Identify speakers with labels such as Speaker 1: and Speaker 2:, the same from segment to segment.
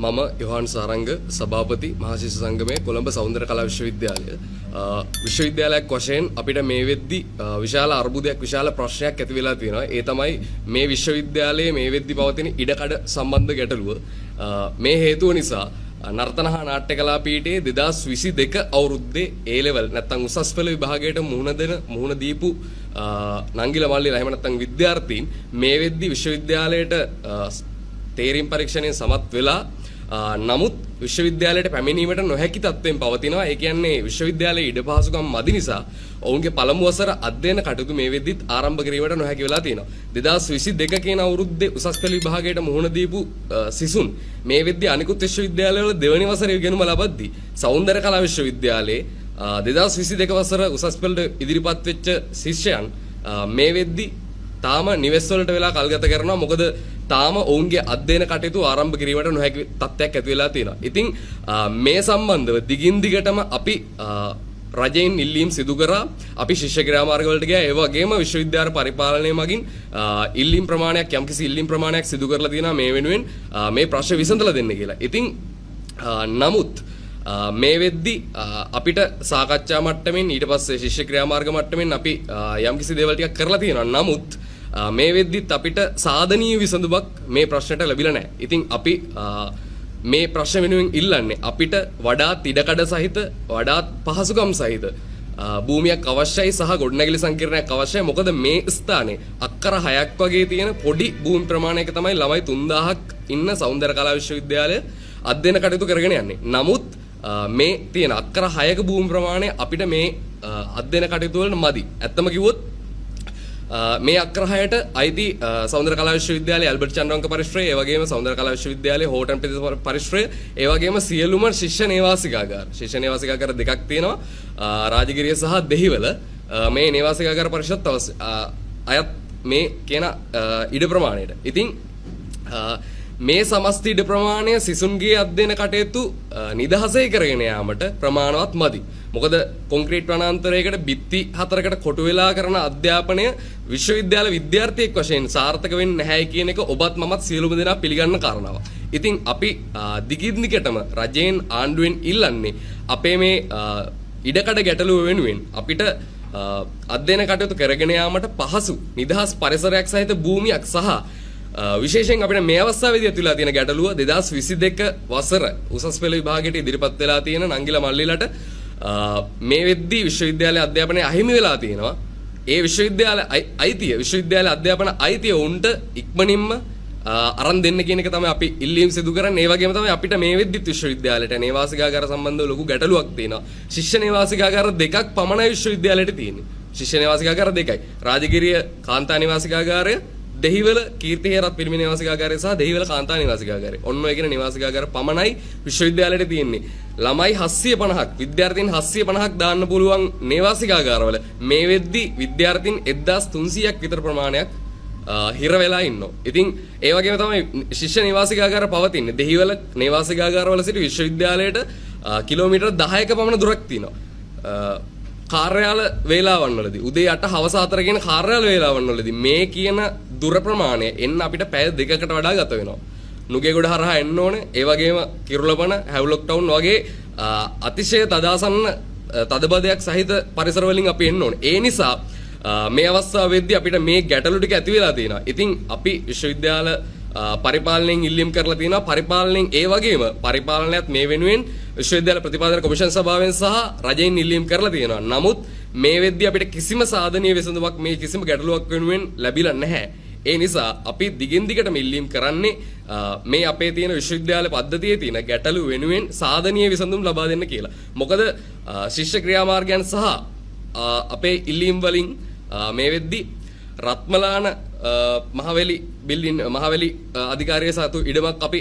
Speaker 1: මම යොහාන් සාරංග සභාපති මහාශිෂ්‍ය සංගමයේ කොළඹ සෞන්දර්ය කලා විශ්වවිද්‍යාලය විශ්වවිද්‍යාලයක් වශයෙන් අපිට මේ වෙද්දි විශාල අර්බුදයක් විශාල ප්‍රශ්නයක් ඇති වෙලා තියෙනවා. ඒ තමයි මේ විශ්වවිද්‍යාලයේ මේ වෙද්දි පවතින ඉඩකඩ සම්බන්ධ ගැටලුව. මේ හේතුව නිසා නර්තන හා නාට්‍ය කලා පීඨයේ 2022 අවුරුද්දේ A level නැත්නම් උසස් පෙළ විභාගයට මුහුණ දීපු නංගිල මල්ලිලා එහෙම නැත්නම් විද්‍යාර්ථීන් මේ වෙද්දි විශ්වවිද්‍යාලයට තේරීම් පරීක්ෂණයෙන් සමත් වෙලා නමුත් විශ්වවිද්‍යාලයට පැමිණීමට නොහැකි තත්ත්වයෙන් පවතිනවා. ඒ කියන්නේ විශ්වවිද්‍යාලයේ ඉඩ පහසුකම් මදි නිසා ඔවුන්ගේ පළමු වසර අධ්‍යයන කටයුතු මේ වෙද්දිත් ආරම්භ කිරීමට නොහැකි වෙලා තියෙනවා. 2022 කියන අවුරුද්දේ උසස් පෙළ විභාගයට මුහුණ දීපු සිසුන් මේ වෙද්දි අනිකුත් විශ්වවිද්‍යාලවල දෙවැනි වසරේ ඉගෙනුම ලබද්දී සෞන්දර්ය කලා විශ්වවිද්‍යාලයේ 2022 වසර උසස් පෙළට ඉදිරිපත් වෙච්ච ශිෂ්‍යයන් මේ වෙද්දි තාම නිවෙස් වලට වෙලා කල්ගත කරනවා. මොකද තාම ඔවුන්ගේ අධ්‍යයන කටයුතු ආරම්භ කිරීමට නොහැකි තත්ත්වයක් ඇති වෙලා තියෙනවා. ඉතින් මේ සම්බන්ධව දිගින් දිගටම අපි රජයෙන් ඉල්ලීම් සිදු කරා. අපි ශිෂ්‍ය ක්‍රියාමාර්ග වලට ගියා. ඒ වගේම විශ්වවිද්‍යාල පරිපාලනය මගින් ඉල්ලීම් ප්‍රමාණයක් යම්කිසි ඉල්ලීම් ප්‍රමාණයක් සිදු කරලා තියෙනවා මේ වෙනුවෙන් මේ ප්‍රශ්න විසඳලා දෙන්න කියලා. ඉතින් නමුත් මේ වෙද්දි අපිට සාකච්ඡා මට්ටමින් ඊට පස්සේ ශිෂ්‍ය ක්‍රියාමාර්ග මට්ටමින් අපි යම්කිසි දේවල් ටිකක් කරලා තියෙනවා. නමුත් මේ වෙද්දිත් අපිට සාධනීය විසඳුමක් මේ ප්‍රශ්නට ලැබිලා නැහැ. ඉතින් අපි මේ ප්‍රශ්න වෙනුවෙන් ඉල්ලන්නේ අපිට වඩාත් ඉඩකඩ සහිත වඩාත් පහසුකම් සහිත භූමියක් අවශ්‍යයි සහ ගොඩනැගිලි සංකීර්ණයක් අවශ්‍යයි. මොකද මේ ස්ථානයේ අක්කර 6ක් වගේ තියෙන පොඩි භූමි ප්‍රමාණයක තමයි ළමයි 3000ක් ඉන්න සෞන්දර්ය කලා විශ්වවිද්‍යාලය අධ්‍යයන කටයුතු කරගෙන යන්නේ. නමුත් මේ තියෙන අක්කර 6ක භූමි ප්‍රමාණය අපිට මේ අධ්‍යයන කටයුතු වලට මදි. ඇත්තම කිව්වොත් මේ අක්කර 6ට අයිති සෞන්දර්ය කලා විශ්වවිද්‍යාලයේ ඇල්බර්ට් චන්ද්‍රවංක පරිශ්‍රය, ඒ වගේම සෞන්දර්ය කලා විශ්වවිද්‍යාලයේ හෝටන් ප්‍රදේශ පරිශ්‍රය, ඒ වගේම සියලුම ශිෂ්‍ය නේවාසිකාගාර දෙකක් තියෙනවා. රාජගිරිය සහ දෙහිවල මේ නේවාසිකාගාර පරිෂද් අයත් මේ කියන ඉඩ ප්‍රමාණයට. ඉතින් මේ සමස්ත ඉඩ ප්‍රමාණය සිසුන්ගේ අධ්‍යයන කටයුතු නිදහසේ කරගෙන යාමට ප්‍රමාණවත් මදි. මොකද කොන්ක්‍රීට් වනාන්තරයකට බිත්ති 4කට කොටු වෙලා කරන අධ්‍යාපනය විශ්වවිද්‍යාල විද්‍යාර්ථියෙක් වශයෙන් සාර්ථක වෙන්නේ නැහැ කියන එක ඔබත් මමත් සියලුම දෙනා පිළිගන්න කාරණාවක්. ඉතින් අපි දිගින් දිගටම රජයෙන් ආණ්ඩුවෙන් ඉල්ලන්නේ අපේ මේ ඉඩකඩ ගැටලුව වෙනුවෙන් අපිට අධ්‍යයන කටයුතු කරගෙන යාමට පහසු නිදහස් පරිසරයක් සහිත භූමියක් සහ විශේෂයෙන් අපිට මේ අවස්ථාවේදී ඇතිවලා තියෙන ගැටලුව 2022 වසර උසස් පෙළ විභාගයට ඉදිරිපත් වෙලා තියෙන නංගිලා මල්ලිලට මේ වෙද්දී විශ්වවිද්‍යාලයේ අධ්‍යාපනය අහිමි වෙලා තියෙනවා. ඒ විශ්වවිද්‍යාල අධ්‍යාපන අයිතිය උන්ට ඉක්මනින්ම අරන් දෙන්න කියන එක තමයි අපි ඉල්ලීම් සිදු කරන්නේ. ඒ වගේම තමයි අපිට මේ වෙද්දිත් විශ්වවිද්‍යාලයට නේවාසිකාගාර සම්බන්ධව ලොකු ගැටලුවක් තියෙනවා. ශිෂ්‍ය නේවාසිකාගාර දෙකක් පමණයි විශ්වවිද්‍යාලයට තියෙන්නේ. ශිෂ්‍ය නේවාසිකාගාර දෙකයි. රාජගිරිය කාන්තා නේවාසිකාගාරය, දෙහිවල කීර්ති හේරත් පිරිමි නේවාසිකාගාරය සහ දෙහිවල කාන්තා නේවාසිකාගාරය. ඔන්න ඔය කියන නේවාසිකාගාර පමණයි විශ්වවිද්‍යාලයට තියෙන්නේ. ළමයි 750ක්, විද්‍යාර්ථීන් 750ක් දාන්න පුළුවන් නේවාසිකාගාරවල මේ වෙද්දි විද්‍යාර්ථීන් 1300ක් විතර ප්‍රමාණයක් හිර වෙලා ඉන්නවා. ඉතින් ඒ වගේම තමයි ශිෂ්‍ය නේවාසිකාගාර පවතින්නේ. දෙහිවල නේවාසිකාගාරවල සිට විශ්වවිද්‍යාලයට කිලෝමීටර් 10ක පමණ දුරක් තියෙනවා. කාර්යාල වේලාවන් වලදී උදේ 8 හවස 4 කියන කාර්යාල වේලාවන් වලදී මේ කියන දුර ප්‍රමාණය එන්න අපිට පැය දෙකකට වඩා ගත වෙනවා. නුගේගොඩ හරහා එන්න ඕනේ. ඒ වගේම කිරුළපන, හැව්ලොක් ටවුන් වගේ අතිශය තදාසන්න තදබදයක් සහිත පරිසර වලින් අපි එන්න ඕනේ. ඒ නිසා මේ අවස්ථාවේදී අපිට මේ ගැටලු ටික ඇති වෙලා තියෙනවා. ඉතින් අපි විශ්වවිද්‍යාල පරිපාලනයෙන් ඉල්ලීම් කරලා තියෙනවා. පරිපාලනයෙන් ඒ වගේම පරිපාලනයත් මේ වෙනුවෙන් විශ්වවිද්‍යාල ප්‍රතිපාදන කොමිෂන් සභාවෙන් සහ රජයෙන් ඉල්ලීම් කරලා තියෙනවා. නමුත් මේ වෙද්දී අපිට කිසිම සාධනීය විසඳුමක් මේ කිසිම ගැටලුවක් වෙනුවෙන් ලැබිලා නැහැ. ඒ නිසා අපි දිගින් දිගටම ඉල්ලීම් කරන්නේ මේ අපේ තියෙන විශ්වවිද්‍යාල පද්ධතියේ තියෙන ගැටලු වෙනුවෙන් සාධනීය විසඳුම් ලබා දෙන්න කියලා. මොකද ශිෂ්‍ය ක්‍රියාමාර්ගයන් සහ අපේ ඉල්ලීම් වලින් මේ වෙද්දී රත්මලාන මහවැලි අධිකාරිය සතු ඉඩමක් අපි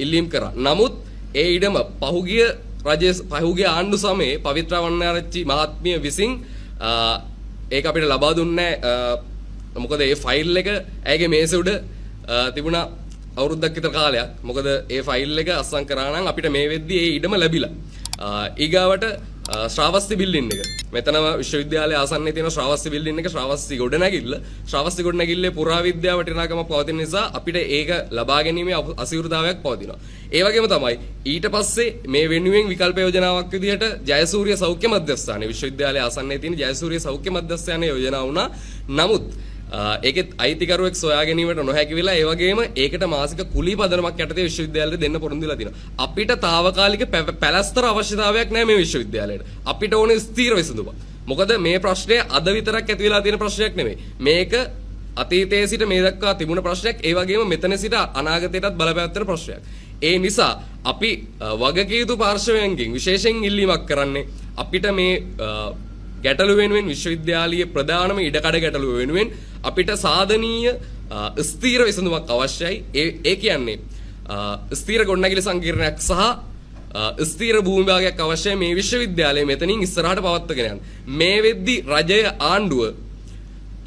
Speaker 1: ඉල්ලීම් කරා. නමුත් ඒ ඉඩම පහුගිය ආණ්ඩු සමයේ පවිත්‍රා වන්නාරච්චි මහත්මිය විසින් ඒක අපිට ලබා දුන්නේ. මොකද ඒ ෆයිල් එක ඇයගේ මේස උඩ තිබුණා අවුරුද්දක් විතර කාලයක්. මොකද ඒ ෆයිල් එක අස්සම් කරා නම් අපිට මේ වෙද්දී ඒ ඉඩම ලැබිලා. ඊගාවට ශ්‍රාවස්ති බිල්ඩින් එක. මෙතනම විශ්වවිද්‍යාලයේ ආසන්නයේ තියෙන ශ්‍රාවස්ති බිල්ඩින් එක ශ්‍රාවස්ති ගොඩනැගිල්ල. ශ්‍රාවස්ති ගොඩනැගිල්ලේ පුරාවිද්‍යා වටිනාකම පවතින නිසා අපිට ඒක ලබා ගැනීමේ අසීරුතාවයක් පවතිනවා. ඒ වගේම තමයි ඊට පස්සේ මේ වෙනුවෙන් විකල්ප යෝජනාවක් විදිහට ජයසූරිය සෞඛ්‍ය මධ්‍යස්ථානයේ විශ්වවිද්‍යාලයේ ආසන්නයේ තියෙන ජයසූරිය සෞඛ්‍ය මධ්‍යස්ථානයේ යෝජනා වුණා. නමුත් ඒකෙත් අයිතිකරුවෙක් සොයා ගැනීමට නොහැකි වෙලා ඒ වගේම ඒකට මාසික කුලී පදනමක් යටතේ විශ්වවිද්‍යාලයට දෙන්න පොරොන්දු වෙලා තිනවා. අපිට తాවකාලික පැලස්තර අවශ්‍යතාවයක් නැහැ මේ විශ්වවිද්‍යාලයට. අපිට ඕනේ ස්ථීර විසඳුමක්. මොකද මේ ප්‍රශ්නේ අද විතරක් ඇති වෙලා තියෙන ප්‍රශ්නයක් නෙමෙයි. මේක අතීතයේ සිට මේ දක්වා තිබුණ ප්‍රශ්නයක්. ඒ වගේම මෙතන සිට අනාගතයටත් බලපෑත්තර ප්‍රශ්නයක්. ඒ නිසා අපි වගකීම් යුතු පාර්ශවයන්ගෙන් විශේෂයෙන් ඉල්ලීමක් කරන්නේ අපිට මේ ගැටලු වෙනුවෙන් විශ්වවිද්‍යාලීය ප්‍රධානම ඉඩකඩ ගැටලුව වෙනුවෙන් අපිට සාධනීය ස්ථීර විසඳුමක් අවශ්‍යයි. ඒ කියන්නේ ස්ථීර ගොඩනැගිලි සංකීර්ණයක් සහ ස්ථීර භූමි භාගයක් අවශ්‍යයි මේ විශ්වවිද්‍යාලය මෙතනින් ඉස්සරහට පවත්වාගෙන යන්න. මේ වෙද්දි රජය ආණ්ඩුව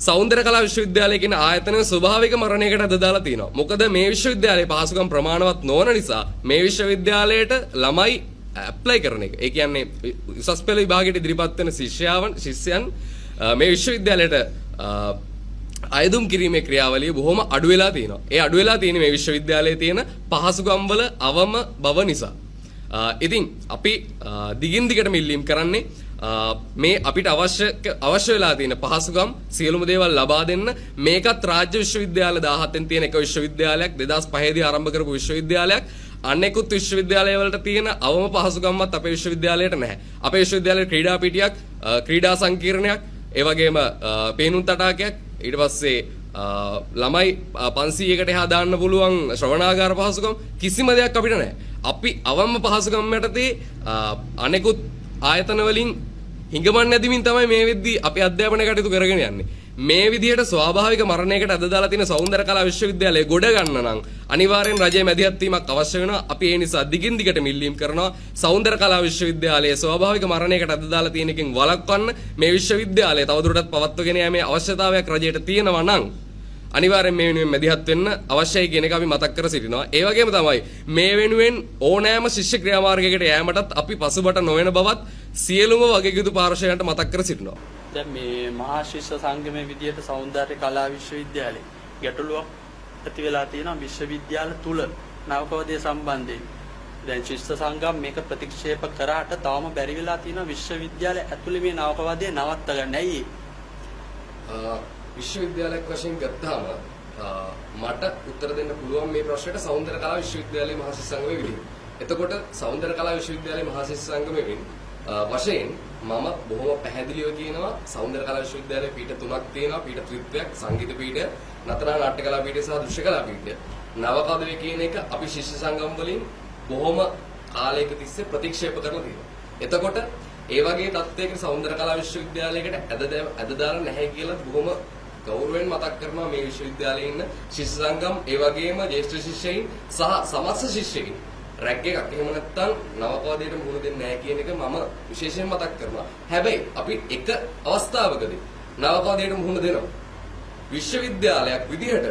Speaker 1: සෞන්දර්ය කලා විශ්වවිද්‍යාලය කියන ආයතනය ස්වභාවික මරණයකට අද දාලා තියෙනවා. මොකද මේ විශ්වවිද්‍යාලයේ පහසුකම් ප්‍රමාණවත් නොවන නිසා මේ විශ්වවිද්‍යාලයට ළමයි ඇප්ලයි කරන එක. ඒ කියන්නේ උසස් පෙළ විභාගයට ඉදිරිපත් වෙන ශිෂ්‍යයන් මේ විශ්වවිද්‍යාලයට අයදුම් කිරීමේ ක්‍රියාවලිය බොහොම අඩු වෙලා තියෙනවා. ඒ අඩු වෙලා තියෙන්නේ මේ විශ්වවිද්‍යාලයේ තියෙන පහසුකම් වල අවම බව නිසා. ඉතින් අපි දිගින් දිගටම ඉල්ලීම් කරන්නේ මේ අපිට අවශ්‍ය වෙලා තියෙන පහසුකම් සියලුම දේවල් ලබා දෙන්න. මේකත් රාජ්‍ය විශ්වවිද්‍යාල 17න් තියෙන එක විශ්වවිද්‍යාලයක් 2005 දී ආරම්භ කරපු විශ්වවිද්‍යාලයක්. අනෙකුත් විශ්වවිද්‍යාලය වලට තියෙන අවම පහසුකම්වත් අපේ විශ්වවිද්‍යාලයට නැහැ. අපේ විශ්වවිද්‍යාලයේ ක්‍රීඩා පිටියක්, ක්‍රීඩා සංකීර්ණයක්, ඒ වගේම පේනුම් තටාකයක්, ඊට පස්සේ ළමයි 500කට එහා දාන්න පුළුවන් ශ්‍රවණාගාර පහසුකම් කිසිම දෙයක් අපිට නැහැ. අපි අවම පහසුකම් යටතේ අනෙකුත් ආයතන වලින් හිඟමන් නැදිමින් තමයි මේ වෙද්දී අපි අධ්‍යාපනය කටයුතු කරගෙන යන්නේ. මේ විදිහට ස්වාභාවික මරණයකට අද දාලා තියෙන සෞන්දර්ය කලා විශ්වවිද්‍යාලය ගොඩ ගන්න නම් අනිවාර්යෙන් රජයේ මැදිහත් වීමක් අවශ්‍ය වෙනවා. අපි ඒ නිසා දිගින් දිගට මිල්ලීම් කරනවා සෞන්දර්ය කලා විශ්වවිද්‍යාලයේ ස්වාභාවික මරණයකට අද දාලා තියෙන එකෙන් වළක්වන්න මේ විශ්වවිද්‍යාලය තවදුරටත් පවත්වාගෙන යාමේ අවශ්‍යතාවයක් රජයට තියෙනවා නම් අනිවාර්යෙන් මේ වෙනුවෙන් මැදිහත් වෙන්න අවශ්‍යයි කියන එක අපි මතක් කර සිටිනවා. ඒ වගේම තමයි මේ වෙනුවෙන් ඕනෑම ශිෂ්‍ය ක්‍රියාමාර්ගයකට යෑමටත් අපි පසුබට නොවන බවත් සියලුම වගකීතු පාර්ශවයන්ට මතක් කර සිටිනවා.
Speaker 2: දැන් මේ මහා ශිෂ්‍ය සංගමයේ විදියට සෞන්දර්ය කලා විශ්වවිද්‍යාලේ ගැටලුවක් ඇති වෙලා තියෙනවා විශ්වවිද්‍යාල තුල නවකවදේ සම්බන්ධයෙන්. දැන් ශිෂ්‍ය සංගම් මේක ප්‍රතික්ෂේප කරාට තාම බැරි වෙලා තියෙනවා විශ්වවිද්‍යාලය ඇතුලේ මේ නවකවදේ නවත්ත ගන්න. ඇයි
Speaker 1: විශ්වවිද්‍යාලයක් වශයෙන් ගත්තාම මට උත්තර දෙන්න පුළුවන් මේ ප්‍රශ්නෙට සෞන්දර්ය කලා විශ්වවිද්‍යාලයේ මහා ශිෂ්‍ය සංගමයේ විදිහට. එතකොට සෞන්දර්ය කලා විශ්වවිද්‍යාලයේ මහා ශිෂ්‍ය සංගමයේ වශයෙන් මම බොහොම පැහැදිලිව කියනවා සෞන්දර්ය කලා විශ්වවිද්‍යාලයේ පීඨ තුනක් තියෙනවා. පීඨ ත්‍රිත්වයක්, සංගීත පීඨය, නතරා නාට්‍ය කලා පීඨය සහ දෘශ්‍ය කලා පීඨය. නවකවදේ කියන එක අපි ශිෂ්‍ය සංගම් වලින් බොහොම කාලයක තිස්සේ ප්‍රතික්ෂේප කරලා තියෙනවා. එතකොට ඒ වගේ තත්ත්වයකට සෞන්දර්ය කලා විශ්වවිද්‍යාලයකට ඇද දාලා නැහැ කියලා බොහොම ගෞරවයෙන් මතක් කරනවා මේ විශ්වවිද්‍යාලයේ ඉන්න ශිෂ්‍ය සංගම්, ඒ වගේම ජ්‍යෙෂ්ඨ ශිෂ්‍යයින් සහ සමස්ත ශිෂ්‍යයින්. රැග් එකක් එහෙම නැත්නම් නවකවදේට මුහුණ දෙන්නේ නැහැ කියන එක මම විශේෂයෙන් මතක් කරනවා. හැබැයි අපි එක අවස්ථාවකදී නවකවදේට මුහුණ දෙනවා. විශ්වවිද්‍යාලයක් විදිහට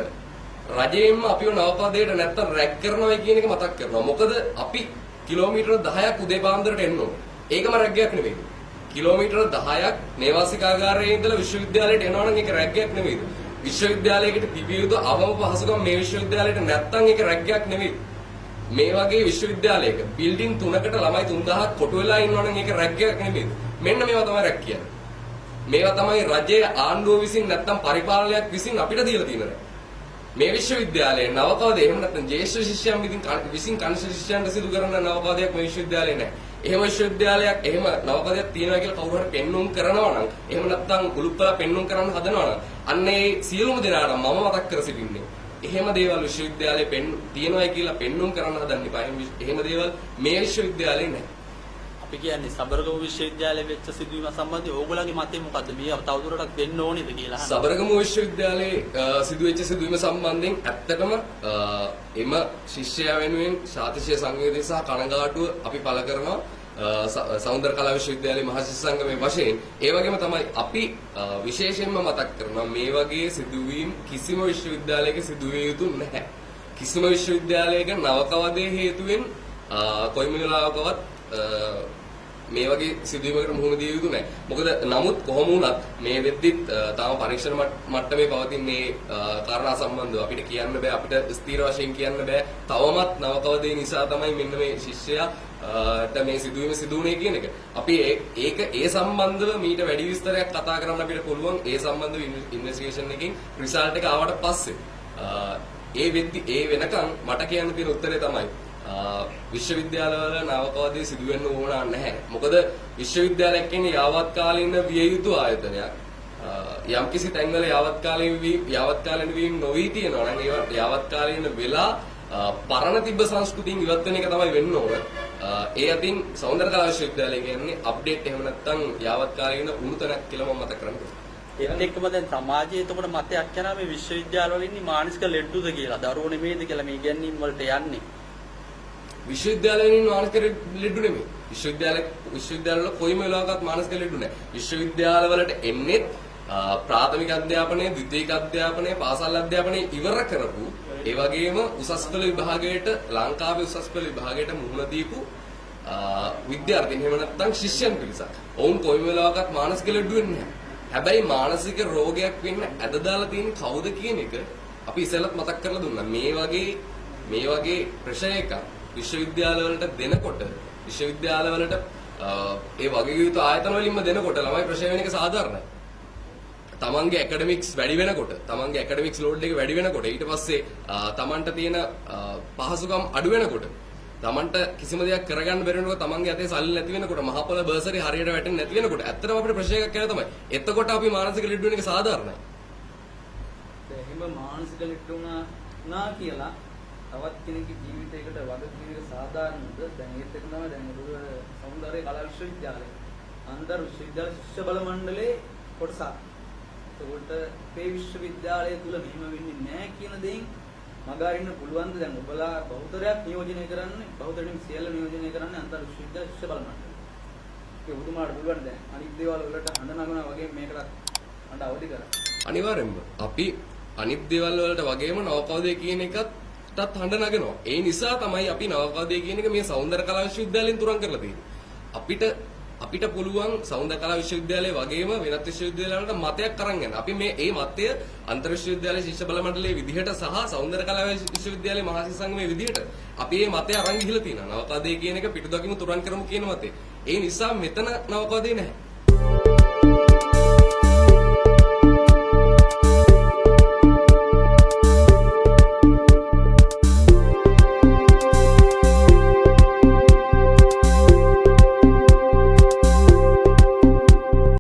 Speaker 1: රජයෙන්ම අපිව නවකවදේට නැත්නම් රැග් කරනවා කියන එක මතක් කරනවා. මොකද අපි කිලෝමීටර 10ක් උදේ පාන්දරට එන්න ඕනේ. ඒකම රැග්ගයක් නෙවෙයි. කිලෝමීටර 10ක් නේවාසිකාගාරයේ ඉඳලා විශ්වවිද්‍යාලයට එනවා නම් ඒක රැග්ගයක් නෙවෙයි. විශ්වවිද්‍යාලයකට තිබිය යුතු අවම පහසුකම් මේ විශ්වවිද්‍යාලයට නැත්නම් ඒක රැග්ගයක් නෙවෙයි. මේ වගේ විශ්වවිද්‍යාලයක බිල්ඩින් 3කට ළමයි 3000ක් කොටු වෙලා ඉන්නවනම් ඒක රැග්ගයක් නෙවෙයි. මෙන්න මේවා තමයි රැග් කියන්නේ. මේවා තමයි රජයේ ආණ්ඩුව විසින් නැත්නම් පරිපාලනයක් විසින් අපිට දීලා තියෙන රැග්. මේ විශ්වවිද්‍යාලයේ නවකවදේ එහෙම නැත්නම් ජ්‍යෙෂ්ඨ ශිෂ්‍යයන් විසින් කනිෂ්ඨ ශිෂ්‍යයන්ට සිදු කරන නවකවදයක් මේ විශ්වවිද්‍යාලයේ නැහැ. එහෙම විශ්වවිද්‍යාලයක් එහෙම නවකවදයක් තියෙනවා කියලා කවුරු හරි පෙන්눔 කරනවා නම් එහෙම නැත්නම් උලුප්පලා පෙන්눔 කරන්න හදනවා නම් අන්න ඒ සියලුම දෙනාට මම මතක් කර සිටින්නේ එහෙම දේවල් විශ්වවිද්‍යාලයේ තියෙනවායි කියලා පෙන්눔 කරන්න හදන්න එපා. එහෙම දේවල් මේ විශ්වවිද්‍යාලේ නැහැ.
Speaker 2: අපි කියන්නේ සබරගමු විශ්වවිද්‍යාලයේ වෙච්ච සිදුවීම සම්බන්ධයෙන් ඕගොල්ලන්ගේ මතය මොකද්ද? මේ තවදුරටත් වෙන්න ඕනේද කියලා අහනවා.
Speaker 1: සබරගමු විශ්වවිද්‍යාලයේ සිදුවෙච්ච සිදුවීම සම්බන්ධයෙන් ඇත්තටම එම ශිෂ්‍යයා වෙනුවෙන් ශාතිශය සංවේදනය සහ කනගාටුව අපි පළ කරනවා සෞන්දර්ය කලා විශ්වවිද්‍යාලයේ මහා ශිෂ්‍ය සංගමයේ වශයෙන්. ඒ වගේම තමයි අපි විශේෂයෙන්ම මතක් කරනවා මේ වගේ සිදුවීම් කිසිම විශ්වවිද්‍යාලයක සිදුවිය යුතු නැහැ. කිසිම විශ්වවිද්‍යාලයක නවකවදේ හේතුවෙන් කොයිම වෙලාවකවත් මේ වගේ සිදුවීමකට මුහුණ දිය යුතු නැහැ. මොකද නමුත් කොහොම වුණත් මේ වෙද්දිත් තාම පරීක්ෂණ මට්ටමේ පවතින මේ කාරණා සම්බන්ධව අපිට කියන්න බෑ, අපිට ස්ථීර වශයෙන් කියන්න බෑ. තවමත් නවකවදේ නිසා තමයි මෙන්න මේ ශිෂ්‍යයාට මේ සිදුවීම සිදු වුණේ කියන එක. අපි ඒ සම්බන්ධව මීට වැඩි විස්තරයක් කතා කරන්න අපිට පුළුවන්. ඒ සම්බන්ධව ඉන්වෙස්ටිගේෂන් එකකින් රිසල්ට් එක ආවට පස්සේ ඒ වෙනකන් මට කියන්න තියෙන උත්තරේ තමයි විශ්වවිද්‍යාලවල නාවකවාදී සිදු වෙන්න ඕන නැහැ. මොකද විශ්වවිද්‍යාලයක් කියන්නේ යාවත්කාලින විය යුතු ආයතනයක්. යම්කිසි තැන්වල යාවත්කාලින වීම නොවි තියෙනවා නම් ඒවා යාවත්කාලින වෙලා පරණ තිබ්බ සංස්කෘතියෙන් ඉවත් වෙන එක තමයි වෙන්න ඕන. ඒ අතින් සෞන්දර්ය කලා විශ්වවිද්‍යාලය කියන්නේ අප්ඩේට් එහෙම නැත්නම් යාවත්කාලින උණුතනක් කියලා මම මතක් කරන්නේ.
Speaker 2: ඒත් එක්කම දැන් සමාජයේ එතකොට මතයක් යනවා මේ විශ්වවිද්‍යාලවල ඉන්නේ මානසික ලෙඩුද කියලා. දරුවෝ නෙමෙයිද කියලා මේ ඉගැන්වීම් වලට යන්නේ.
Speaker 1: විශ්වවිද්‍යාලවල ඉන්න මානසික ලෙඩු නෙමෙයි. විශ්වවිද්‍යාලවල කොයිම වෙලාවකත් මානසික ලෙඩු නැහැ. විශ්වවිද්‍යාලවලට එන්නේ ප්‍රාථමික අධ්‍යාපනය, ද්විතීයික අධ්‍යාපනය, පාසල් අධ්‍යාපනය ඉවර කරපු ඒ වගේම උසස් පෙළ විභාගයට ලංකාවේ උසස් පෙළ විභාගයට මුහුණ දීපු විද්‍යාර්ථීන් එහෙම නැත්නම් ශිෂ්‍යයන් පිරිසක්. ඔවුන් කොයිම වෙලාවකත් මානසික ලෙඩු වෙන්නේ නැහැ. හැබැයි මානසික රෝගයක් වෙන්න ඇද දාලා තියෙන කවුද කියන එක අපි ඉස්සෙල්ලත් මතක් කරලා දුන්නා. මේ වගේ ප්‍රශ්න එකක් විශ්වවිද්‍යාලවලට දෙනකොට විශ්වවිද්‍යාලවලට ඒ වගේ යුතු ආයතන වලින්ම දෙනකොට ළමයි ප්‍රශ්න වෙන එක සාධාරණයි. තමන්ගේ ඇකඩමික්ස් වැඩි වෙනකොට තමන්ගේ ඇකඩමික්ස් ලෝඩ් එක වැඩි වෙනකොට ඊට පස්සේ තමන්ට තියෙන පහසුකම් අඩු වෙනකොට තමන්ට කිසිම දෙයක් කරගන්න බැරි වෙනකොට තමන්ගේ අතේ සල්ලි නැති වෙනකොට මහපොළ බර්සරි හරියට වැටෙන්නේ නැති වෙනකොට ඇත්තටම අපිට ප්‍රශ්න එකක් කියලා තමයි. එතකොට අපි මානසික ලෙඩ වෙන එක සාධාරණයි.
Speaker 3: එහෙම මානසික ලෙඩ වුණා කියලා තවත් කෙනෙකුගේ ජීවිතයකට වගකීම එක සාධාරණද? දැන් ඒත් එක තමයි දැන් සෞන්දර්ය කලා විශ්වවිද්‍යාලය අන්තර් විශ්වවිද්‍යාල ශිෂ්‍ය බල මණ්ඩලයේ කොටසක්. ඒකට මේ විශ්වවිද්‍යාලය තුල මෙහෙම වෙන්නේ නැහැ කියන දෙයින් මගහරින්න පුළුවන්ද? දැන් ඔබලා බහුතරයක් නියෝජනය කරන්නේ බහුතරයෙන් සියල්ල නියෝජනය කරන්නේ අන්තර් විශ්වවිද්‍යාල ශිෂ්‍ය බල මණ්ඩලය. ඒක ඔබතුමාට පුළුවන් දැන් අනිත් දේවල් වලට හඬ නගනවා වගේ මේකට හඬ අවදි කරා.
Speaker 1: අනිවාර්යෙන්ම අපි අනිත් දේවල් වලට වගේම නවකවදේ කියන එකටත් හඬ නගනවා. ඒ නිසා තමයි අපි නවකවදේ කියන එක මේ සෞන්දර්ය කලා විශ්වවිද්‍යාලයෙන් තුරන් කරලා තියෙන්නේ. අපිට පුළුවන් සෞන්දර්ය කලා විශ්වවිද්‍යාලය වගේම වෙනත් විශ්වවිද්‍යාලවලට මතයක් අරන් යන්න. අපි මේ මතය අන්තර් විශ්වවිද්‍යාල ශිෂ්‍ය බල මණ්ඩලයේ විදිහට සහ සෞන්දර්ය කලා විශ්වවිද්‍යාලයේ මහා සංගමයේ විදිහට අපි මේ මතය අරන් ගිහලා තියෙනවා. නවකවදේ කියන එක පිටුදකිමු තුරන් කරමු කියන මතේ. ඒ නිසා මෙතන නවකවදේ නැහැ.